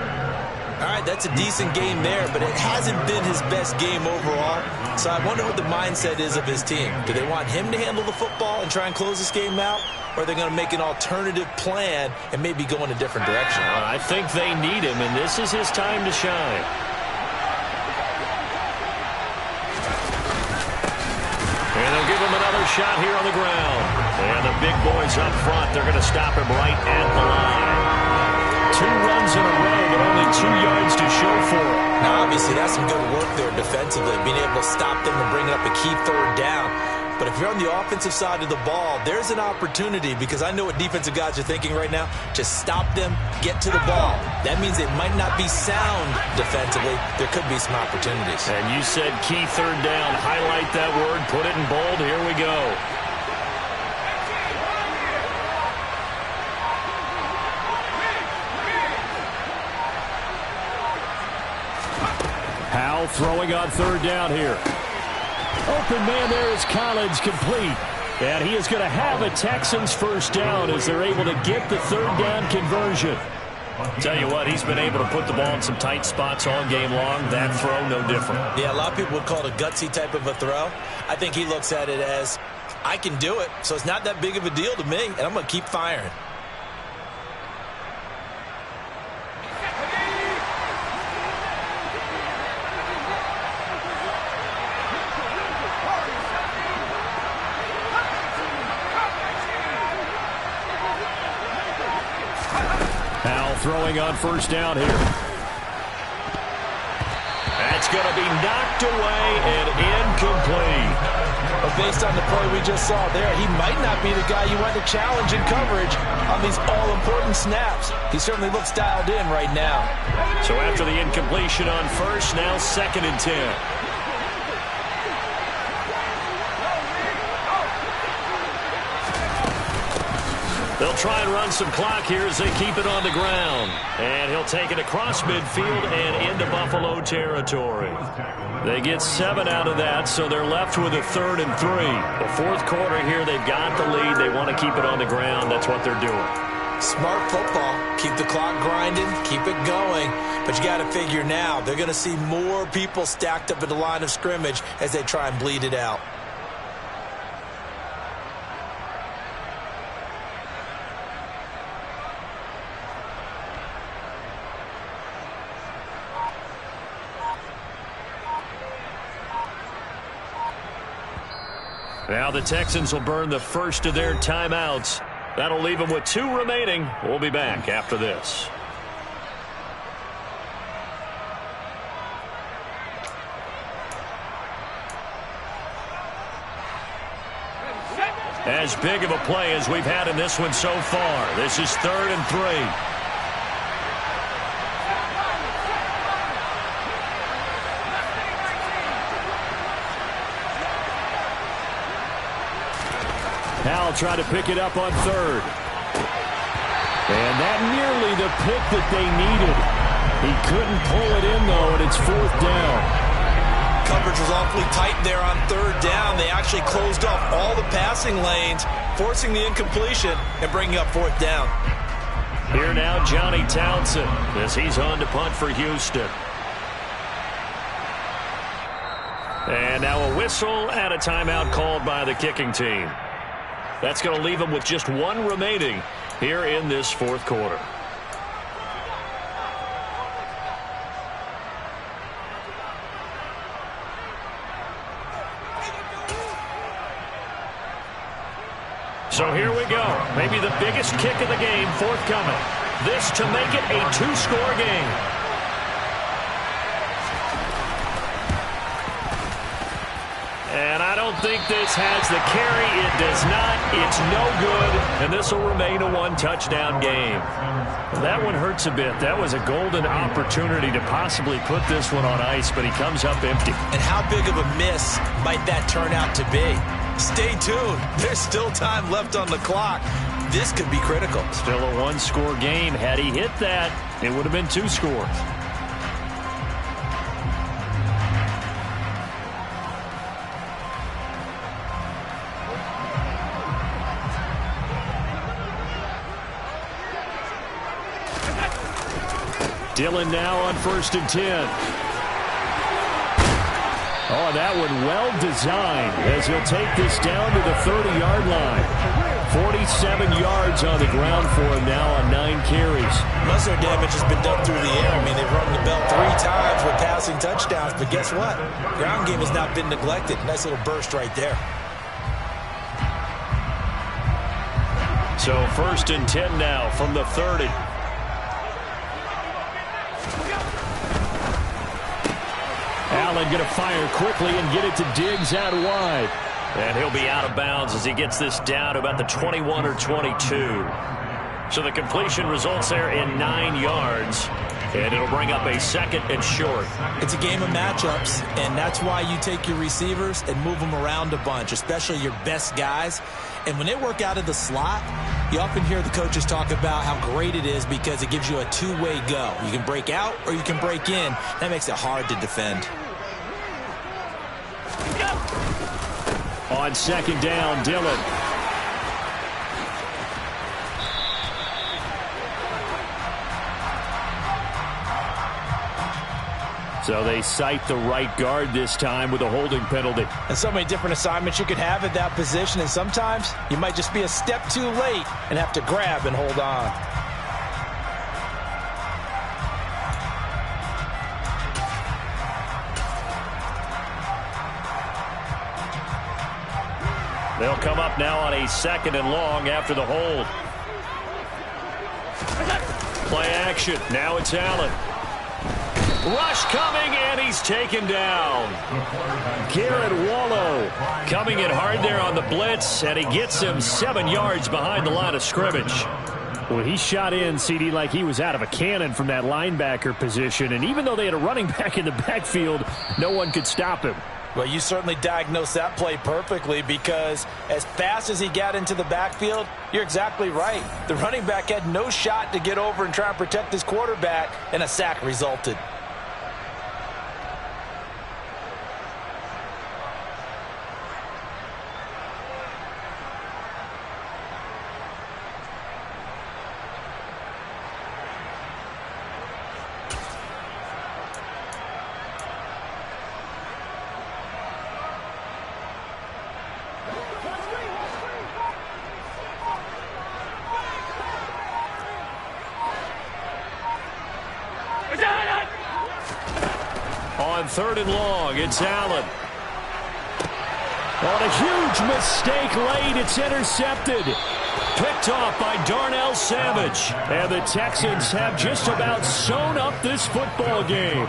All right, that's a decent game there, but it hasn't been his best game overall. So I wonder what the mindset is of his team. Do they want him to handle the football and try and close this game out? Or are they going to make an alternative plan and maybe go in a different direction? I think they need him, and this is his time to shine. And they'll give him another shot here on the ground. And the big boys up front, they're going to stop him right at the line. 2 runs in a row, but only 2 yards to show for it. Now, obviously, that's some good work there defensively, being able to stop them and bring up a key 3rd down. But if you're on the offensive side of the ball, there's an opportunity, because I know what defensive guys are thinking right now. Just stop them, get to the ball. That means it might not be sound defensively. There could be some opportunities. And you said key 3rd down. Highlight that word, put it in bold. Here we go. Howell throwing on 3rd down here. Open man there is Collins, complete. And he is going to have a Texans 1st down as they're able to get the 3rd down conversion. Tell you what, he's been able to put the ball in some tight spots all game long. That throw, no different. Yeah, a lot of people would call it a gutsy type of a throw. I think he looks at it as, I can do it, so it's not that big of a deal to me, and I'm going to keep firing. Howell throwing on 1st down here. going to be knocked away and incomplete. But based on the play we just saw there, he might not be the guy you want to challenge in coverage on these all-important snaps. He certainly looks dialed in right now. So after the incompletion on first, now 2nd and 10. They'll try and run some clock here as they keep it on the ground. And he'll take it across midfield and into Buffalo territory. They get 7 out of that, so they're left with a 3rd and 3. The fourth quarter here, they've got the lead. They want to keep it on the ground. That's what they're doing. Smart football. Keep the clock grinding. Keep it going. But you got to figure now, they're going to see more people stacked up at the line of scrimmage as they try and bleed it out. Now the Texans will burn the first of their timeouts. That'll leave them with 2 remaining. We'll be back after this. As big of a play as we've had in this one so far. This is 3rd and 3. Howell tried to pick it up on 3rd. And that nearly the pick that they needed. He couldn't pull it in, though, and it's 4th down. Coverage was awfully tight there on 3rd down. They actually closed off all the passing lanes, forcing the incompletion and bringing up 4th down. Here now, Johnny Townsend, as he's on to punt for Houston. And now a whistle and a timeout called by the kicking team. That's going to leave them with just 1 remaining here in this fourth quarter. So here we go. Maybe the biggest kick of the game forthcoming. This to make it a 2-score game. And I don't think this has the carry. It does not. It's no good. And this will remain a 1-touchdown game. That one hurts a bit. That was a golden opportunity to possibly put this one on ice, but he comes up empty. And how big of a miss might that turn out to be? Stay tuned. There's still time left on the clock. This could be critical. Still a 1-score game. Had he hit that, it would have been 2 scores. Dillon now on 1st and 10. Oh, that one well designed as he'll take this down to the 30-yard line. 47 yards on the ground for him now on 9 carries. Most of their damage has been done through the air. I mean, they've rung the bell 3 times with passing touchdowns, but guess what? Ground game has not been neglected. Nice little burst right there. So 1st and 10 now from the 30. Allen going to fire quickly and get it to Diggs out wide. And he'll be out of bounds as he gets this down to about the 21 or 22. So the completion results there in 9 yards. And it'll bring up a 2nd and short. It's a game of matchups, and that's why you take your receivers and move them around a bunch, especially your best guys. And when they work out of the slot, you often hear the coaches talk about how great it is because it gives you a 2-way go. You can break out or you can break in. That makes it hard to defend. On 2nd down, Dillon. So they cite the right guard this time with a holding penalty. And so many different assignments you could have at that position, and sometimes you might just be a step too late and have to grab and hold on. They'll come up now on a 2nd and long after the hold. Play action. Now it's Allen. Rush coming, and he's taken down. Garrett Wallow coming in hard there on the blitz, and he gets him 7 yards behind the line of scrimmage. Well, he shot in, CD, like he was out of a cannon from that linebacker position. And even though they had a running back in the backfield, no one could stop him. Well, you certainly diagnosed that play perfectly, because as fast as he got into the backfield, you're exactly right. The running back had no shot to get over and try and protect his quarterback, and a sack resulted. On 3rd and long, it's Allen. On a huge mistake late, it's intercepted. Picked off by Darnell Savage. And the Texans have just about sewn up this football game.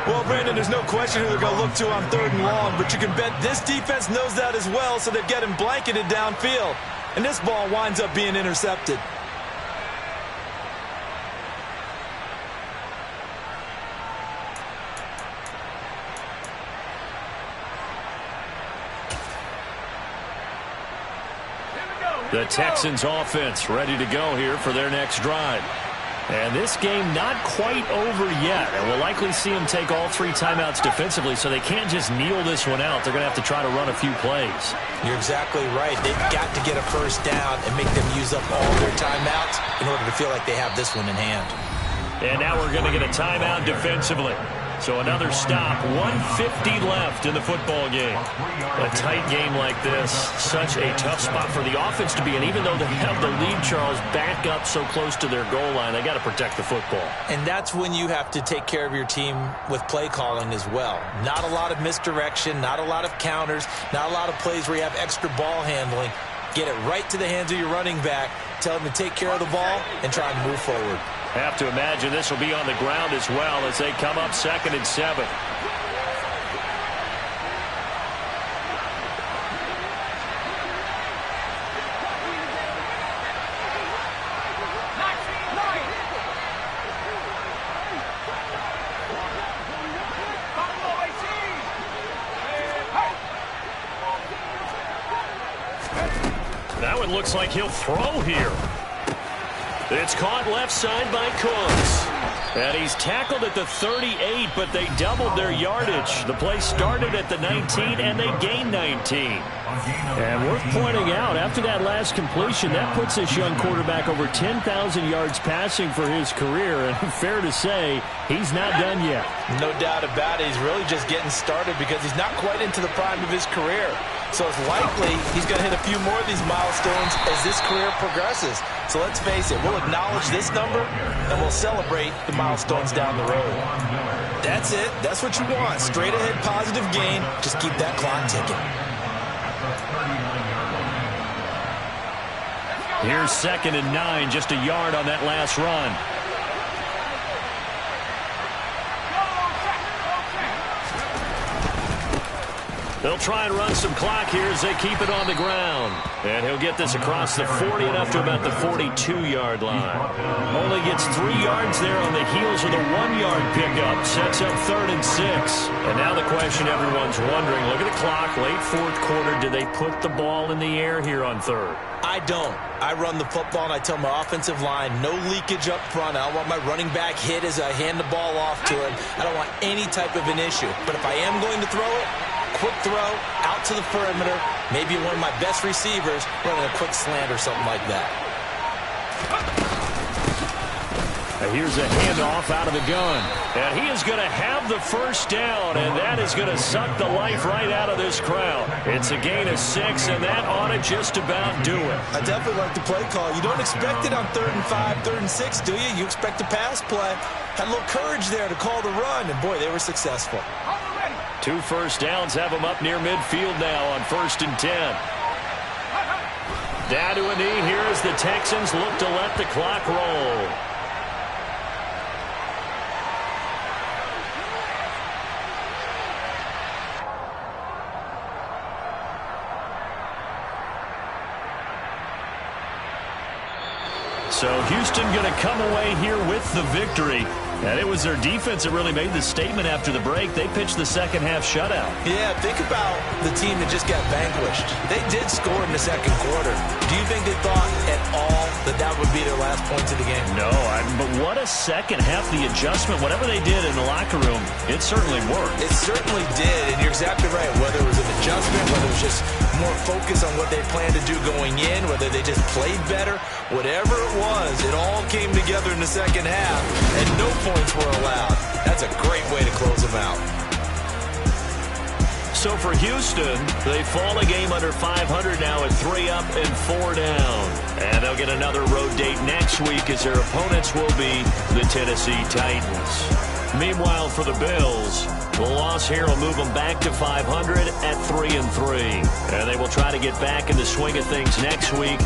Well, Brandon, there's no question who they're going to look to on 3rd and long, but you can bet this defense knows that as well, so they've got him blanketed downfield. And this ball winds up being intercepted. The Texans offense ready to go here for their next drive. And this game not quite over yet. And we'll likely see them take all 3 timeouts defensively, so they can't just kneel this one out. They're going to have to try to run a few plays. You're exactly right. They've got to get a first down and make them use up all their timeouts in order to feel like they have this one in hand. And now we're going to get a timeout defensively. So another stop, 1:50 left in the football game. A tight game like this, such a tough spot for the offense to be in. Even though they have the lead, Charles, back up so close to their goal line, they got to protect the football. And that's when you have to take care of your team with play calling as well. Not a lot of misdirection, not a lot of counters, not a lot of plays where you have extra ball handling. Get it right to the hands of your running back, tell him to take care of the ball, and try and move forward. Have to imagine this will be on the ground as well as they come up 2nd and 7. That one looks like he'll throw here. It's caught left side by Cooks. And he's tackled at the 38, but they doubled their yardage. The play started at the 19, and they gained 19. And worth pointing out, after that last completion, that puts this young quarterback over 10,000 yards passing for his career. And fair to say, he's not done yet. No doubt about it. He's really just getting started because he's not quite into the prime of his career. So it's likely he's going to hit a few more of these milestones as this career progresses. So let's face it, we'll acknowledge this number, and we'll celebrate the milestones down the road. That's it. That's what you want. Straight ahead positive gain. Just keep that clock ticking. Here's 2nd and 9, just a yard on that last run. They'll try and run some clock here as they keep it on the ground. And he'll get this across the 40 and up to about the 42-yard line. Only gets 3 yards there on the heels of the 1-yard pickup. Sets up 3rd and 6. And now the question everyone's wondering, look at the clock, late 4th quarter. Do they put the ball in the air here on 3rd? I don't. I run the football, and I tell my offensive line, no leakage up front. I don't want my running back hit as I hand the ball off to him. I don't want any type of an issue. But if I am going to throw it, quick throw, out to the perimeter, maybe one of my best receivers running a quick slant or something like that. And here's a handoff out of the gun. And he is going to have the first down, and that is going to suck the life right out of this crowd. It's a gain of 6, and that ought to just about do it. I definitely like the play call. You don't expect it on 3rd and 5, 3rd and 6, do you? You expect a pass play. Had a little courage there to call the run, and boy, they were successful. 2 first downs have them up near midfield now on 1st and 10. Down to a knee here as the Texans look to let the clock roll. So Houston going to come away here with the victory. And it was their defense that really made the statement after the break. They pitched the second half shutout. Yeah, think about the team that just got vanquished. They did score in the second quarter. Do you think they thought at all that that would be their last points of the game? No, but what a second half. The adjustment, whatever they did in the locker room, it certainly worked. It certainly did, and you're exactly right. Whether it was an adjustment, whether it was just more focus on what they planned to do going in, whether they just played better, whatever it was, it all came together in the second half, and no points were allowed. That's a great way to close them out. So for Houston, they fall a game under 500 now at 3 up and 4 down. And they'll get another road date next week as their opponents will be the Tennessee Titans. Meanwhile, for the Bills, the loss here will move them back to 500 at 3-3. And they will try to get back in the swing of things next week.